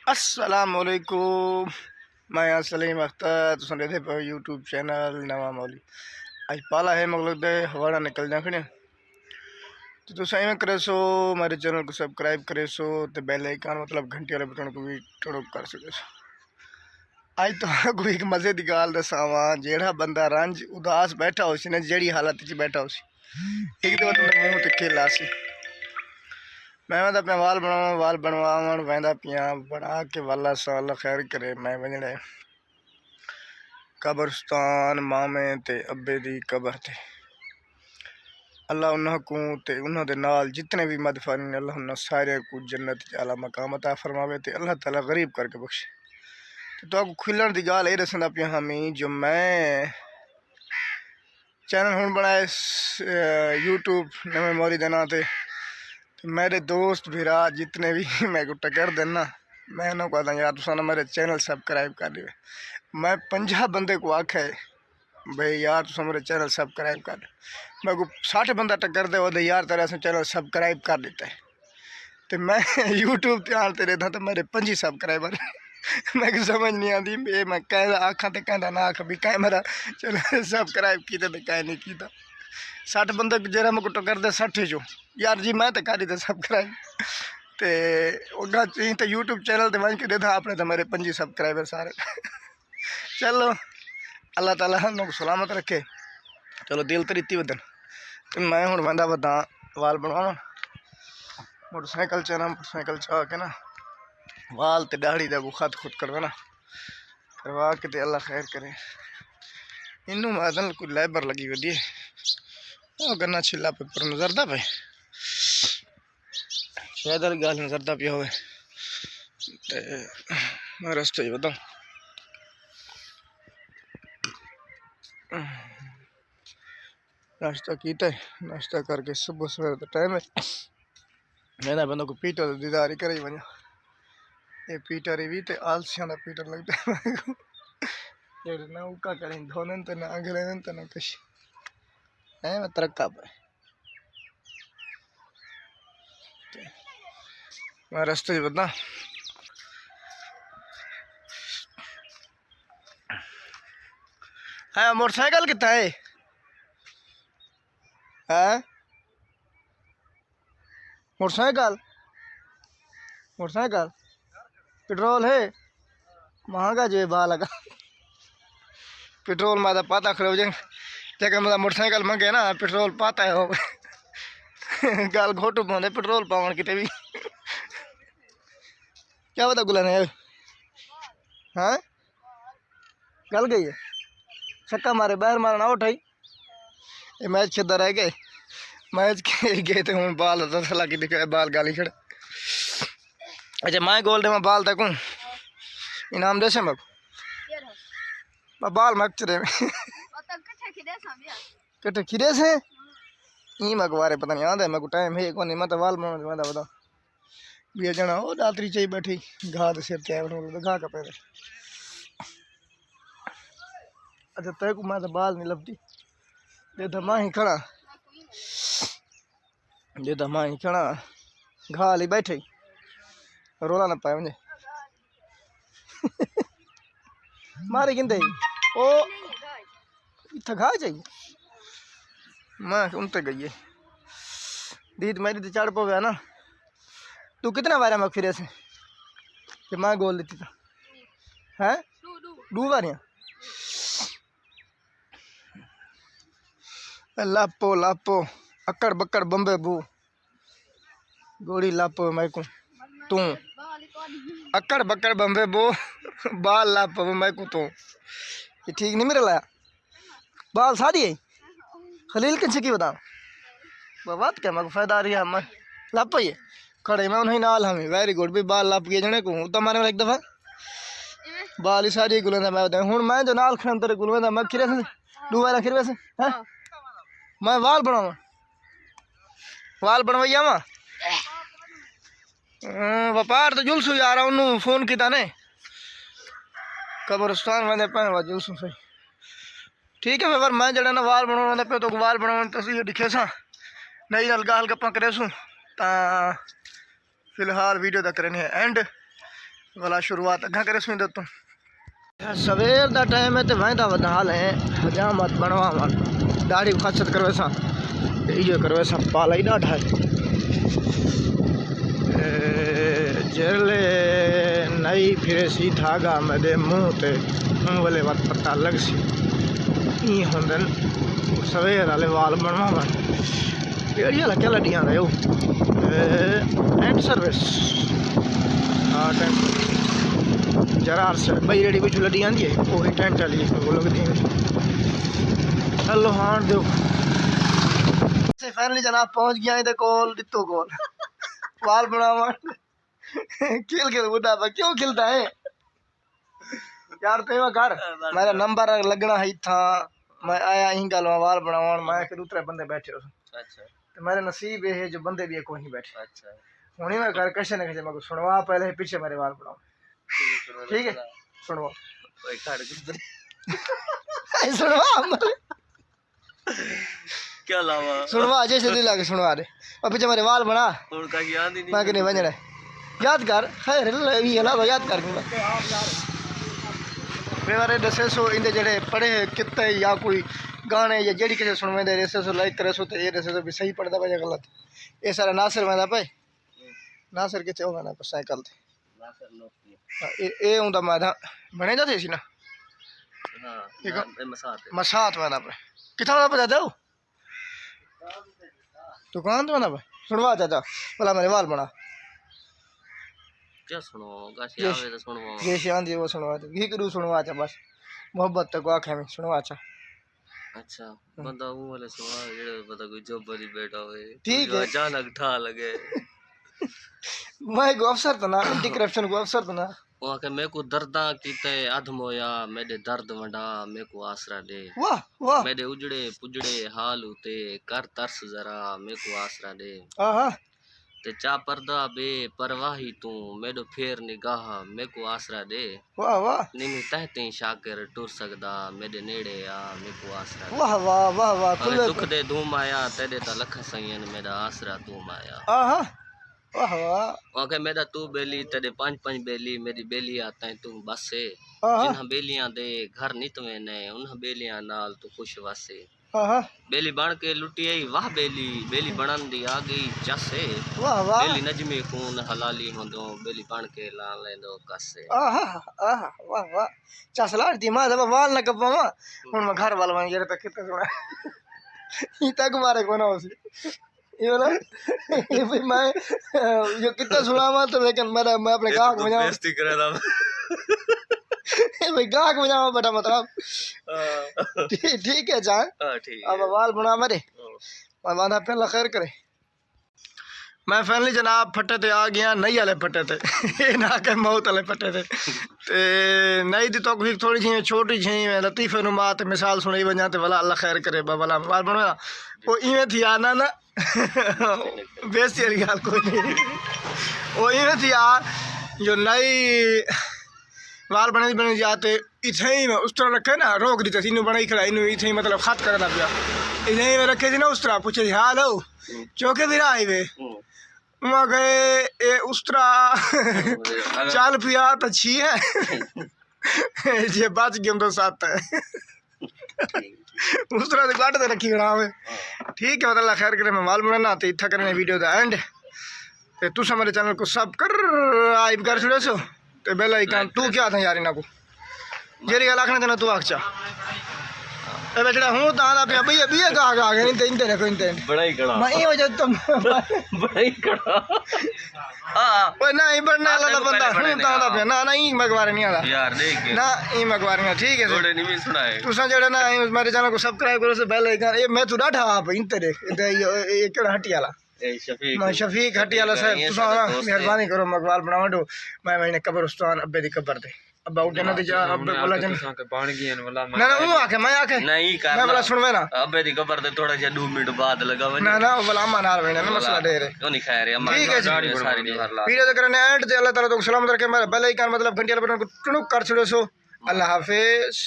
अस्सलामुअलैकुम। मैं सलीम अख्तर तुम देखते पे यूट्यूब चैनल नवा मौली। आज पाला है मतलब दे हवाड़ा निकल जा खड़े तो तुम इवें करे सो मेरे चैनल को सब्सक्राइब करे सो तो बेल आइकन मतलब घंटी वाले बटन को भी थोड़ा कर सके सो। आज तो कोई एक मज़े की गाल दसावा जेड़ा बंदा रंज उदास बैठा हो सी ना जेड़ी हालत च बैठा हो सी एक दो तुमने मुँह ते खेला सी मैं वह पे वाल बनवावन वह पिया बना के वाला साल खैर करे मैं वजने कब्रस्तान मामे ते अब्बे दी कबर थे अल्लाह उन्होंने को ते उन्होंने नाल जितने भी मदफन अल्लाह उन्होंने सारे को जन्नत आला मकाम अता फरमावे ते अल्लाह ताला गरीब करके बख्शे। तो खुलन की गाल ये दसना पिया हमी जो मैं चैनल हूँ बनाए यूट्यूब नवे मोरी देना ते मेरे दोस्त भिरा जितने भी मैं को टक्कर देना मैं ना कहता यार तुम मेरे चैनल सब्सक्राइब कर लियो। मैं 50 बंदे को आखे भाई यार तुम मेरे चैनल सब्सक्राइब कर, मैं को 60 बंदा टक्कर दे वो यार तेरा चैनल सब्सक्राइब कर देता है तो मैं यूट्यूब ध्यान ते रहता तो मेरे 5 सब्सक्राइबर मैं समझ नहीं आती ये मैं कह आखा तो कहता ना आख भी कह मेरा चैनल सब्सक्राइब किया तो कह नहीं किया 60 बंदे जरा मैं टक्कर दे 60 चो यार जी मैं तो कर ही सब्सक्राइब तो उगा तो यूट्यूब चैनल तो वहीं देता अपने तो मेरे 5 सब्सक्राइबर सारे चलो अल्लाह ताला हम लोग सलामत रखे। चलो दिल तो रीति बदन तो मैं हूँ बंदा बदा वाल बनवा मोटरसाइकिल चना मोटरसाइकिल चाह के ना वाल तो दाढ़ी का खत खुद करवाना करवा के तो अल्लाह खैर करे। इनू मादन कोई लेबर लगी वधी गन्ना छिला पे पर नजरदा पे शायद गाल नजरदा पिया हो मैं रस्ते ही बताऊँ नाश्ता किया नाश्ता करके सुबह सवेरे तो टाइम है मेरा बंदों को पीटर दीदारी करे वजह ये पीटर भी तो आलसियां पीटर लगता है ना उका करें धोने तो ना अगले तो ना कुछ है मैं तरक्का पे मैं रास्ते ही बता है मोटरसाइकिल कितना है मोटरसाइकिल मोटरसाइकिल पेट्रोल है महंगा जो है बा लगा पेट्रोल में पाता खड़े हो जाए जगह मतलब मोटरसाइकिल मंगे ना पेट्रोल पाता है हो गाल घोटू पाते पेट्रोल पावन कितने भी क्या बता गुलाने हाँ गल गई है छक्का मारे बाहर मारना आउट है ये मैच खेदा रह गए मैच गए थे हूँ बाल थला की दिखा बाल गाली खड़े अच्छा मैं गोल दे मैं बाल तक हूँ इनाम दे से मैं बाल मक चरे कट्ठे खिरे से ई मगवारे पता नहीं आंदा मैं को टाइम है कोनी मैं तो बाल बना बता भी जना ओ दातरी चाहिए बैठी घा दे सिर चाय बनो घा का पैर अच्छा तय को मैं तो बाल नहीं लपटी दे तो मां ही खड़ा दे तो मां ही खड़ा घा ली बैठे रोला ना पाए मुझे मारे किंदे ओ इतना घा चाहिए मैं उनते गई है दीद मेरी तो चढ़ पो गया ना तू कितना बार मैं फिरे से कि मैं गोल देती था हैं 2 बारियां लापो लापो अकड़ बकड़ बम्बे बू गोड़ी लापो मैं को तू अकड़ बकड़ बम्बे बू बाल लापो मैं को तू ये ठीक नहीं मेरे लाया बाल साड़ी है खलील किन की बता बात क्या मैं फायदा आ रही है मैं लाप ये खड़े मैं उन्हें नाल हमें वेरी गुड भी बाल लाप गए जने को तो मारे एक दफा बाल ही सारी गुलें मैं बताऊँ हूँ मैं जो नाल खड़े तेरे गुलें मैं खिरे से 2 बार खिरे से हैं मैं वाल बनावा वाल बनवाइया वा व्यापार तो जुलसू यार उन्होंने फोन किया ने कब्रस्तान वाले पैन जुलसू सही ठीक है फिर मैं जरा ना वाल बनवा पे तो वाल बनवा तस्वीर दिखे सा नहीं हल्का हल्का करे सू फिलहाल वीडियो तक करने एंड वाला शुरुआत अगा करे सुन दो तू सवेर दा टाइम है तो वहदा वधाल है हजामत बनवा दाढ़ी खासत करवे सा ये करवे सा पाला ही डाढ़ा है जेले नई फिरे सी धागा मेरे मुँह ते मुँह वाले वक्त पता लग सी ई होंदन सवेर वाले वाल बनवा पेड़ी वाला क्या लड़ियाँ रहे हो टेंट सर्विस हाँ टेंट जरा से भाई रेडी कुछ लड़ी आँदी है वही टेंट वाली बोलो कि हेलो हाँ दो से फाइनली जनाब पहुंच गया इधर कॉल दित्तो कॉल वाल बनावा खेल खेल बुढ़ा था क्यों खिलता है यार तो घर मेरा नंबर लगना है था मैं आया यहीं गल वाल बनावा मैं फिर उतरे बंदे बैठे हो अच्छा तो मेरा नसीब ये है जो बंदे भी कोई नहीं बैठे अच्छा हूँ मैं घर कैसे न कैसे मैं सुनवा पहले पीछे मेरे वाल बनाओ ठीक है सुनवा सुनवा क्या लावा सुनवा जैसे दिल आके सुनवा दे और पीछे मेरे वाल बना उनका याद ही नहीं मैं कि नहीं बजना याद कर खैर ये ला याद कर मेरे दसे सो इंदे जड़े पढ़े किते या कोई गाने या जेड़ी किसे सुनवे दे रेसे सो लाइक करे सो तो ये रेसे सो भी सही पढ़दा पे गलत ये सारा नासिर वेंदा पे नासिर किथे होगा ना साइकिल ते नासिर लोग ये उंदा मादा बने जाते सी ना हां मसात वेंदा पे किथा दा पता दो दुकान तो वेंदा पे सुनवा चाचा भला मेरे वाल बना क्या सुनो गाशी आवे तो सुनवा ये शांति वो सुनवा दे की करू सुनवा चा बस मोहब्बत को आंखें में सुनवा चा अच्छा बंदा वो वाले सुनवा जेड़े पता कोई जॉब वाली बैठा होए ठीक है अचानक ठा लगे मैं को अफसर तो ना एंटी करप्शन को अफसर तो ना वहां के मैं को दर्दा कीते अधमोया मेरे दर्द वंडा मैं को आसरा दे वाह वाह मेरे उजड़े पुजड़े हाल उते कर तरस जरा मैं को आसरा दे आहा ते चा पर्दा बे परवाही तू मेरे फेर निगाह मैं को आसरा दे वाह वाह निमी तहते शाकिर टुर सकदा मेरे नेड़े आ मैं को आसरा दे वाह वाह वाह वाह अरे दुख दे धूम आया तेरे ता लख सयन मेरा आसरा तू आया आहा वाह वाह ओके मेरा तू बेली तेरे पांच पांच बेली मेरी बेली आता है तू बसे आहा जिन्हां बेलियां दे घर नितवे ने उन्हां बेलियां नाल तू खुश वसे आहा बेली बन के लुटी आई वाह बेली बनन दी आ गई चसे वाह वाह बेली नजमी खून हलाली होंदो बेली बन के ला लेंदो कसे आहा आहा वाह वाह चसलार दी मां दबा वाल न कपावा हुन मैं घर वाल वन जेरे तक कितना सुना ई तक मारे कोना होसी ये वाला ये भाई मैं जो कितना सुनावा तो लेकिन मैं अपने गाहक बजाऊं बेइज्जती करे दा भाई गाहक बजाऊं बेटा मतलब ठीक है जान हां ठीक अब वाल बना मेरे मैं वादा पे खैर करे मैं फाइनली जनाब फटे ते आ गया नई वाले फटे ते ये ना के मौत वाले फटे ते नई दी तो थोड़ी सी छोटी सी लतीफे नुमा ते मिसाल सुनाई वजा ते भला अल्लाह खैर करे भला वाल बनवा वो इवें थी आना ना बेइज्जती वाली गल कोई नहीं वो इवें थी आ जो नई वाल बने जाते इथे ही उस तरह रखे ना रोक दी थी बनाई खड़ा इन इथे ही मतलब खत करना पिया इथे ही रखे थी ना उस तरह पूछे हाल हो चौके भी आई वे वहाँ गए ये उस तरह चल पिया तो छी है जे बच गए तो साथ है उस तरह से गाट रखी खड़ा में ठीक है मतलब खैर करे मैं माल बनाना तो इतना करने वीडियो का एंड ते तुस हमारे चैनल को सब कर छुड़े सो तो बेल आइकन तू क्या था यार इना को जेरी गल आखना चाहना तू आखचा ए बेटा हूं ता पे भैया भैया का आ गए इन तेरे को इन बड़ा ही कड़ा मैं हो जा तुम बड़ा ही कड़ा हां ओए नहीं बनने वाला बंदा हूं ता पे ना नहीं मगवार नहीं आला यार देख ना ई मगवार नहीं ठीक है थोड़े नहीं सुनाए तुसा जेड़ा ना मेरे चैनल को सब्सक्राइब करो से बेल आइकन ये मैं तू डाठा आप इन तेरे ये केड़ा हट्टी वाला शफीक हट्टी वाला साहब तुसा मेहरबानी करो मगवाल बनावा दो मैं मैंने कब्रिस्तान अब्बे दी कब्र दे अब आउट जन्नत जा अब्बे बोला जन बन गई वाला ना ना वो आके मैं आके नहीं कर मैं बोला सुनवे ना अब्बे दी कब्र ते थोड़ा जा 2 मिनट बाद लगा ना ना बोला अम्मा नाल वेने ना मसला दे रे तो नहीं खैर अम्मा दाढ़ी सारी नहीं भर ला वीडियो तो करने एंड ते अल्लाह ताला तो सलामत रखे मेरा बेल आइकन मतलब घंटी वाला बटन को टुनुक कर छड़ो सो अल्लाह हाफिज।